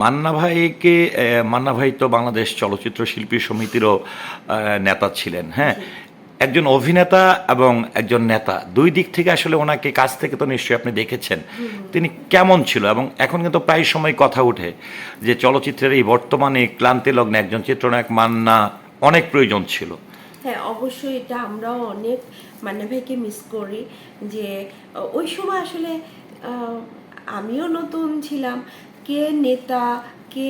মান্না ভাই তো বাংলাদেশ চলচ্চিত্র শিল্পী সমিতিরও নেতা ছিলেন, হ্যাঁ। জি। একজন অভিনেতা এবং একজন নেতা, দুই দিক থেকে আসলে ওনাকে কাছ থেকে তো নিশ্চয়ই আপনি দেখেছেন। তিনি কেমন ছিল? এবং এখন কিন্তু প্রায় সময় কথা ওঠে যে চলচ্চিত্রের এই বর্তমানে ক্লান্তি লগ্নে একজন চিত্রনায়ক মান্না অনেক প্রয়োজন ছিল। হ্যাঁ, অবশ্যই এটা আমরাও অনেক মান্না ভাইকে মিস করি। যে ওই সময় আসলে আহ, আমিও নতুন ছিলাম। কে নেতা, কে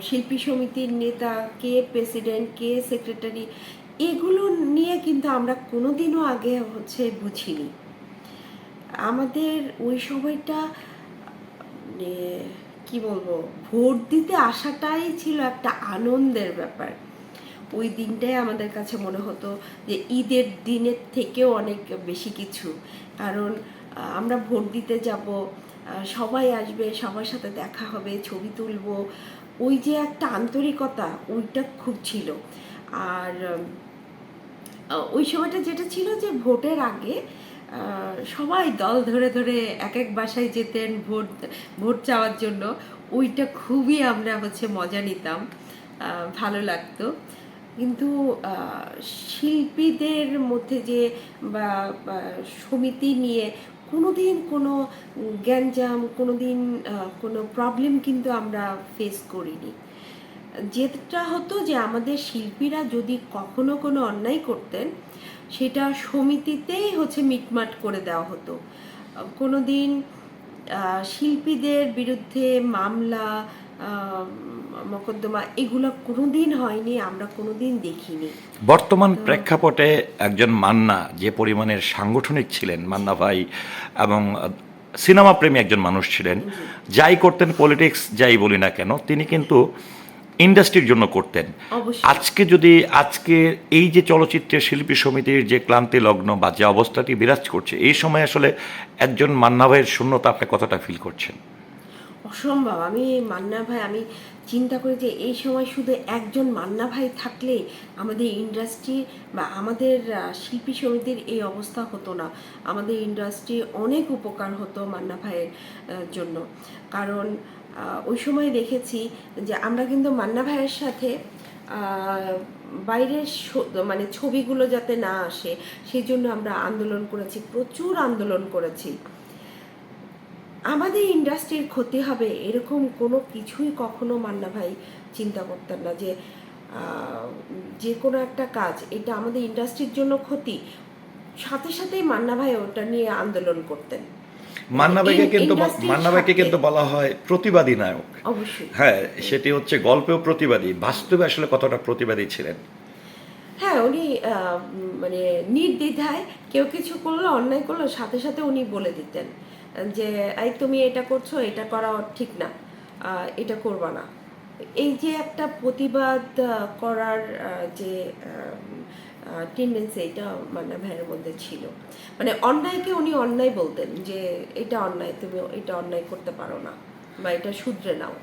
শিল্পী সমিতির নেতা, কে প্রেসিডেন্ট, কে সেক্রেটারি, এগুলো নিয়ে কিন্তু আমরা কোনোদিনও আগে বুঝিনি। আমাদের ওই সময়টা মানে কি বলবো, ভোট দিতে আসাটাই ছিল একটা আনন্দের ব্যাপার। ওই দিনটাই আমাদের কাছে মনে হতো যে ঈদের দিনের থেকেও অনেক বেশি কিছু। কারণ আমরা ভোট দিতে যাব, সবাই আসবে, সবার সাথে দেখা হবে, ছবি তুলব, ওই যে একটা আন্তরিকতা, ওইটা খুব ছিল। আর ওই সময়টা যেটা ছিল যে ভোটের আগে সবাই দল ধরে ধরে এক এক বাসায় যেতেন ভোট ভোট চাওয়ার জন্য। ওইটা খুবই আমরা মজা নিতাম, ভালো লাগতো। কিন্তু শিল্পীদের মধ্যে যে বা সমিতি নিয়ে কোনোদিন কোনো গ্যাঞ্জাম, কোনোদিন কোনো প্রবলেম কিন্তু আমরা ফেস করিনি। যেটা হতো যে আমাদের শিল্পীরা যদি কখনো কোনো অন্যায় করতেন, সেটা সমিতিতেই মিটমাট করে দেওয়া হতো। কোনোদিন শিল্পীদের বিরুদ্ধে মামলা, মকদ্দমা, এগুলো কোনোদিন হয়নি, আমরা কোনোদিন দেখিনি। বর্তমান তো প্রেক্ষাপটে একজন মান্না যে পরিমাণের সাংগঠনিক ছিলেন মান্না ভাই, এবং সিনেমা প্রেমী একজন মানুষ ছিলেন। জি, যাই করতেন, পলিটিক্স যাই বলি না কেন, তিনি কিন্তু ইন্ডাস্ট্রির জন্য করতেন। অবশ্যই। আজকে এই যে চলচ্চিত্রের শিল্পী সমিতির যে ক্লান্তি লগ্ন বা যে অবস্থাটি বিরাজ করছে, এই সময় আসলে একজন মান্না ভাইয়ের শূন্যতা আপনি কতটা ফিল করছেন? অসম্ভব। আমি চিন্তা করি যে এই সময় শুধু একজন মান্না ভাই থাকলে আমাদের ইন্ডাস্ট্রি বা আমাদের শিল্পী সমিতির এই অবস্থা হতো না। আমাদের ইন্ডাস্ট্রি অনেক উপকার হতো মান্না ভাইয়ের জন্য। কারণ ওই সময় দেখেছি যে আমরা কিন্তু মান্না ভাইয়ের সাথে বাইরের মানে ছবিগুলো যাতে না আসে, সেই জন্য আমরা আন্দোলন করেছি, প্রচুর আন্দোলন করেছি। আমাদের ইন্ডাস্ট্রির ক্ষতি হবে এরকম কোনো কিছুই কখনো মান্না ভাই চিন্তা করতেন না। যে যে কোনো একটা কাজ, এটা আমাদের ইন্ডাস্ট্রির জন্য ক্ষতি, সাথে সাথেই মান্না ভাই ওটা নিয়ে আন্দোলন করতেন। মানে ইন্ডাস্ট্রির মান্না ভাইকে স্বার্থে। কিন্তু বলা হয় প্রতিবাদী নায়ক। অবশ্যই। হ্যাঁ, সেটি হচ্ছে গল্পেও প্রতিবাদী, বাস্তবে আসলে কতটা প্রতিবাদী ছিলেন? হ্যাঁ, উনি মানে নির্দ্বিধায় কেউ কিছু করলো, অন্যায় করলো, সাথে সাথে উনি বলে দিতেন যে এই তুমি এটা করছো, এটা করা ঠিক না, এটা করবা না। এই যে একটা প্রতিবাদ করার যে টেন্ডেন্সি, এটা মান্না ভাইয়ের মধ্যে ছিল। মানে অন্যায়কে উনি অন্যায় বলতেন যে এটা অন্যায়, তুমি এটা অন্যায় করতে পারো না, বা এটা শুধরে নাও।